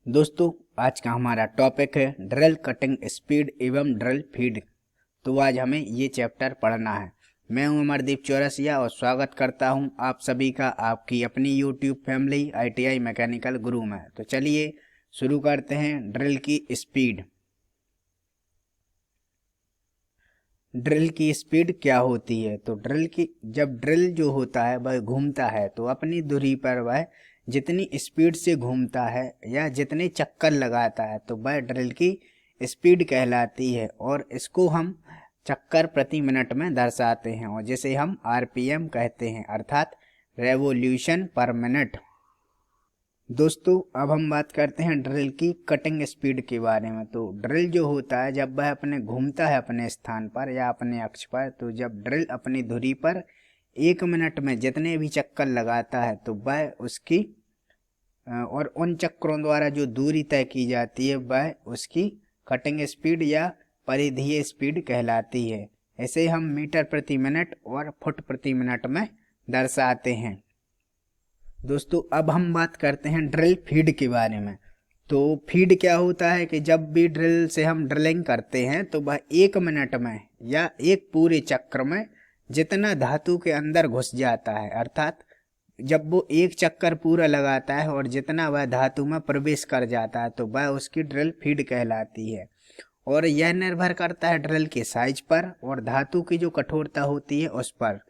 दोस्तों, आज का हमारा टॉपिक है ड्रिल कटिंग स्पीड एवं ड्रिल फीड। तो आज हमें ये चैप्टर पढ़ना है। मैं हूं अमरदीप चौरसिया और स्वागत करता हूं आप सभी का आपकी अपनी यूट्यूब फैमिली ITI मैकेनिकल गुरु में। तो चलिए शुरू करते हैं ड्रिल की स्पीड। ड्रिल की स्पीड क्या होती है? तो जब ड्रिल जो होता है वह घूमता है तो अपनी धुरी पर वह जितनी स्पीड से घूमता है या जितने चक्कर लगाता है तो वह ड्रिल की स्पीड कहलाती है। और इसको हम चक्कर प्रति मिनट में दर्शाते हैं और जिसे हम RPM कहते हैं, अर्थात रेवोल्यूशन पर मिनट। दोस्तों, अब हम बात करते हैं ड्रिल की कटिंग स्पीड के बारे में। तो ड्रिल जो होता है जब वह अपने घूमता है अपने स्थान पर या अपने अक्ष पर, तो जब ड्रिल अपनी धुरी पर 1 मिनट में जितने भी चक्कर लगाता है तो वह उसकी और उन चक्करों द्वारा जो दूरी तय की जाती है वह उसकी कटिंग स्पीड या परिधीय स्पीड कहलाती है। इसे हम मीटर प्रति मिनट और फुट प्रति मिनट में दर्शाते हैं। दोस्तों, अब हम बात करते हैं ड्रिल फीड के बारे में। तो फीड क्या होता है कि जब भी ड्रिल से हम ड्रिलिंग करते हैं तो वह 1 मिनट में या एक पूरे चक्र में जितना धातु के अंदर घुस जाता है, अर्थात जब वो एक चक्कर पूरा लगाता है और जितना वह धातु में प्रवेश कर जाता है तो वह उसकी ड्रिल फीड कहलाती है। और यह निर्भर करता है ड्रिल के साइज पर और धातु की जो कठोरता होती है उस पर।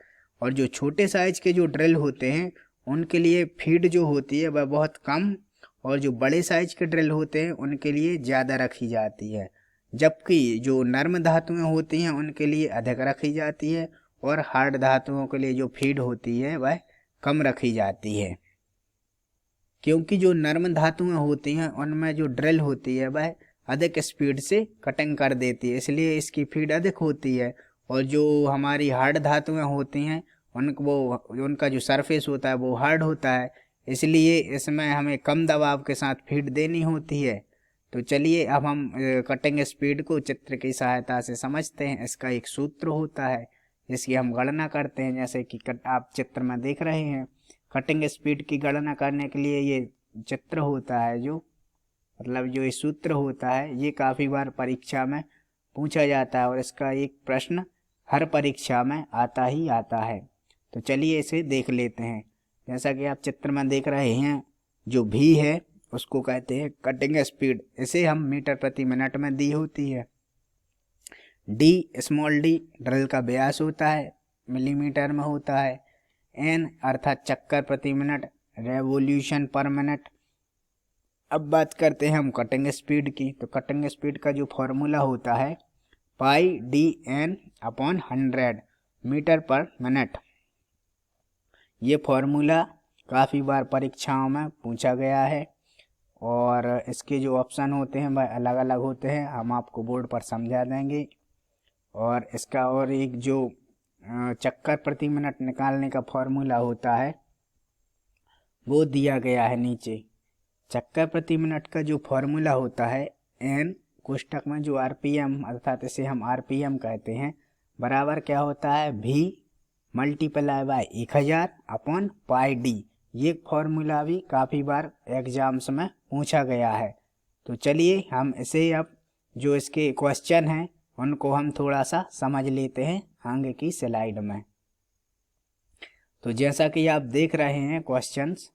और जो छोटे साइज के जो ड्रिल होते हैं उनके लिए फीड जो होती है वह बहुत कम, और जो बड़े साइज के ड्रिल होते हैं उनके लिए ज़्यादा रखी जाती है। जबकि जो नर्म धातुएं होती हैं उनके लिए अधिक रखी जाती है और हार्ड धातुओं के लिए जो फीड होती है वह कम रखी जाती है। क्योंकि जो नर्म धातुएं होती हैं उनमें जो ड्रिल होती है वह अधिक स्पीड से कटिंग कर देती है, इसलिए इसकी फीड अधिक होती है। और जो हमारी हार्ड धातुएं होती हैं उनका जो सरफेस होता है वो हार्ड होता है, इसलिए इसमें हमें कम दबाव के साथ फीड देनी होती है। तो चलिए अब हम कटिंग स्पीड को चित्र की सहायता से समझते हैं। इसका एक सूत्र होता है जिसकी हम गणना करते हैं, जैसे कि आप चित्र में देख रहे हैं। कटिंग स्पीड की गणना करने के लिए ये चित्र होता है, जो ये सूत्र होता है, ये काफ़ी बार परीक्षा में पूछा जाता है और इसका एक प्रश्न हर परीक्षा में आता ही आता है। तो चलिए इसे देख लेते हैं। जैसा कि आप चित्र में देख रहे हैं, जो भी है उसको कहते हैं कटिंग स्पीड। इसे हम मीटर प्रति मिनट में दी होती है। स्मॉल डी ड्रिल का व्यास होता है, मिलीमीटर में होता है। N अर्थात चक्कर प्रति मिनट, रेवोल्यूशन पर मिनट। अब बात करते हैं हम कटिंग स्पीड की। तो कटिंग स्पीड का जो फॉर्मूला होता है πdN/100 मीटर पर मिनट। ये फॉर्मूला काफ़ी बार परीक्षाओं में पूछा गया है और इसके जो ऑप्शन होते हैं वह अलग अलग होते हैं, हम आपको बोर्ड पर समझा देंगे। और इसका और एक जो चक्कर प्रति मिनट निकालने का फॉर्मूला होता है वो दिया गया है नीचे। चक्कर प्रति मिनट का जो फॉर्मूला होता है N कोष्टक में जो RPM, अर्थात इसे हम RPM कहते हैं, बराबर क्या होता है V मल्टीप्लाई बाय 1000/πd। ये फॉर्मूला भी काफ़ी बार एग्जाम्स में पूछा गया है। तो चलिए हम इसे अब जो इसके क्वेश्चन हैं उनको हम थोड़ा सा समझ लेते हैं आगे की स्लाइड में। तो जैसा कि आप देख रहे हैं क्वेश्चंस,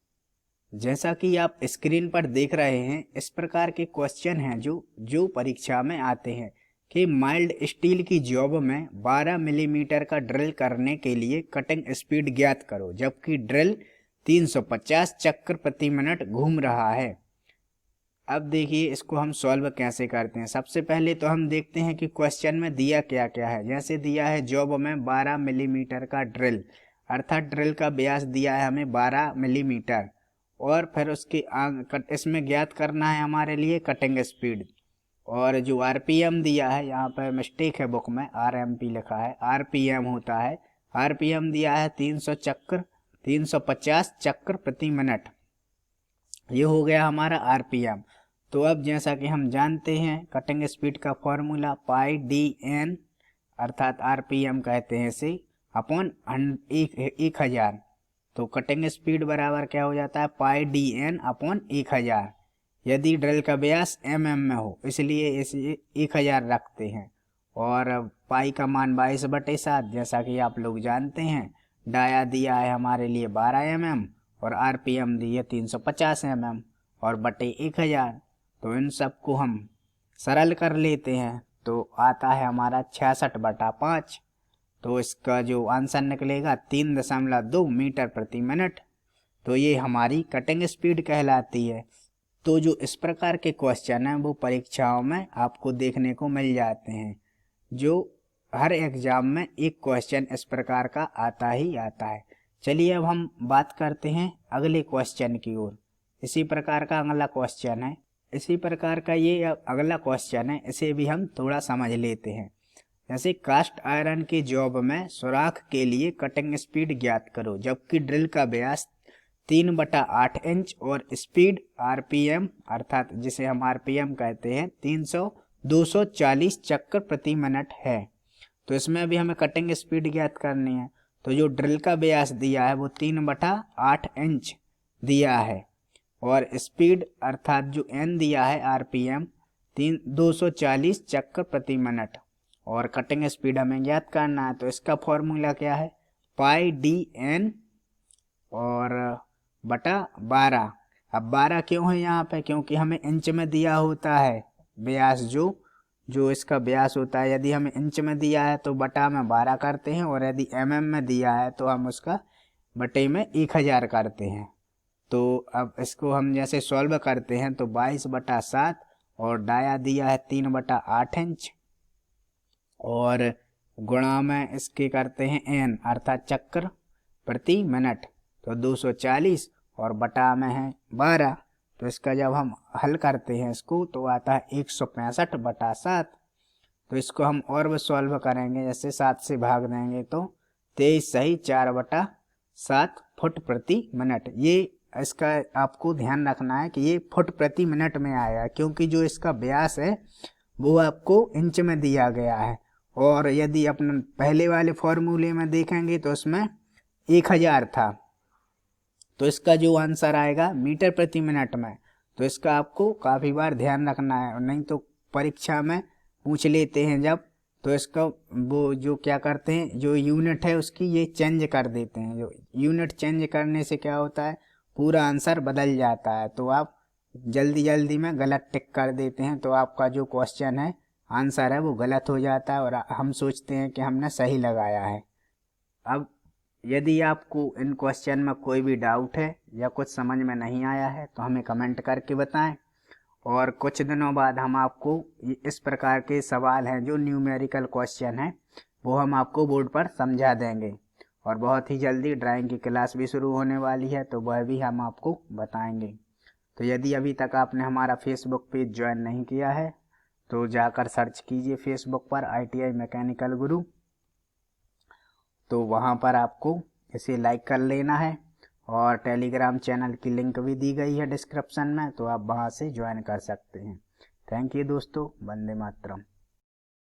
जैसा कि आप स्क्रीन पर देख रहे हैं, इस प्रकार के क्वेश्चन हैं जो परीक्षा में आते हैं कि माइल्ड स्टील की जॉब में 12 मिलीमीटर का ड्रिल करने के लिए कटिंग स्पीड ज्ञात करो, जबकि ड्रिल 350 चक्कर प्रति मिनट घूम रहा है। अब देखिए इसको हम सॉल्व कैसे करते हैं। सबसे पहले तो हम देखते हैं कि क्वेश्चन में दिया क्या क्या है। जैसे दिया है जॉब में 12 मिलीमीटर का ड्रिल, अर्थात ड्रिल का व्यास दिया है हमें 12 मिलीमीटर, और फिर उसके इसमें ज्ञात करना है हमारे लिए कटिंग स्पीड। और जो RPM दिया है, यहाँ पर मिस्टेक है बुक में, RMP लिखा है, RPM होता है। RPM दिया है 350 चक्कर प्रति मिनट। ये हो गया हमारा RPM। तो अब जैसा कि हम जानते हैं कटिंग स्पीड का फॉर्मूला πdN अर्थात RPM कहते हैं इसे अपॉन 1000। तो कटिंग स्पीड बराबर क्या हो जाता है πdN/1000। यदि ड्रिल का व्यास mm में हो, इसलिए इसे 1000 रखते हैं। और पाई का मान 22/7 जैसा कि आप लोग जानते हैं। डाया दिया है हमारे लिए 12 mm और RPM दी है 350 mm और बटे 1000। तो इन सब को हम सरल कर लेते हैं तो आता है हमारा 66/5। तो इसका जो आंसर निकलेगा 3.2 मीटर प्रति मिनट। तो ये हमारी कटिंग स्पीड कहलाती है। तो जो इस प्रकार के क्वेश्चन हैं वो परीक्षाओं में आपको देखने को मिल जाते हैं। जो हर एग्जाम में एक क्वेश्चन इस प्रकार का आता ही आता है। चलिए अब हम बात करते हैं अगले क्वेश्चन की ओर। इसी प्रकार का अगला क्वेश्चन है। इसी प्रकार का ये अगला क्वेश्चन है, इसे भी हम थोड़ा समझ लेते हैं। जैसे कास्ट आयरन के जॉब में सुराख के लिए कटिंग स्पीड ज्ञात करो, जबकि ड्रिल का व्यास 3/8 इंच और स्पीड RPM अर्थात जिसे हम RPM कहते हैं 240 चक्कर प्रति मिनट है। तो इसमें भी हमें कटिंग स्पीड ज्ञात करनी है। तो जो ड्रिल का व्यास दिया है वो 3/8 इंच दिया है और स्पीड अर्थात जो N दिया है RPM 240 चक्कर प्रति मिनट और कटिंग स्पीड हमें ज्ञात करना है। तो इसका फॉर्मूला क्या है, πDN और बटा 12। अब 12 क्यों है यहाँ पे, क्योंकि हमें इंच में दिया होता है व्यास। जो इसका व्यास होता है यदि हमें इंच में दिया है तो बटा में 12 करते हैं और यदि mm में दिया है तो हम उसका बटे में 1000 करते हैं। तो अब इसको हम जैसे सॉल्व करते हैं तो 22/7 और डाया दिया है 3/8 इंच और गुणा में इसके करते हैं n अर्थात चक्कर प्रति मिनट। तो 240 और बटा में है 12। तो इसका जब हम हल करते हैं इसको तो आता है 165/7। तो इसको हम और भी सॉल्व करेंगे, जैसे 7 से भाग देंगे तो 23 सही 4/7 फुट प्रति मिनट। ये इसका आपको ध्यान रखना है कि ये फुट प्रति मिनट में आया, क्योंकि जो इसका व्यास है वो आपको इंच में दिया गया है। और यदि अपने पहले वाले फॉर्मूले में देखेंगे तो उसमें 1000 था। तो इसका जो आंसर आएगा मीटर प्रति मिनट में। तो इसका आपको काफ़ी बार ध्यान रखना है, नहीं तो परीक्षा में पूछ लेते हैं जब, तो इसका वो जो क्या करते हैं जो यूनिट है उसकी ये चेंज कर देते हैं। जो यूनिट चेंज करने से क्या होता है पूरा आंसर बदल जाता है। तो आप जल्दी में गलत टिक कर देते हैं तो आपका जो क्वेश्चन है आंसर है वो गलत हो जाता है और हम सोचते हैं कि हमने सही लगाया है। अब यदि आपको इन क्वेश्चन में कोई भी डाउट है या कुछ समझ में नहीं आया है तो हमें कमेंट करके बताएं और कुछ दिनों बाद हम आपको इस प्रकार के सवाल हैं जो न्यूमेरिकल क्वेश्चन हैं वो हम आपको बोर्ड पर समझा देंगे। और बहुत ही जल्दी ड्राइंग की क्लास भी शुरू होने वाली है तो वह भी हम आपको बताएंगे। तो यदि अभी तक आपने हमारा फेसबुक पेज ज्वाइन नहीं किया है तो जाकर सर्च कीजिए फेसबुक पर ITI मैकेनिकल गुरु। तो वहाँ पर आपको इसे लाइक कर लेना है और टेलीग्राम चैनल की लिंक भी दी गई है डिस्क्रिप्शन में, तो आप वहाँ से ज्वाइन कर सकते हैं। थैंक यू दोस्तों, वंदे मातरम।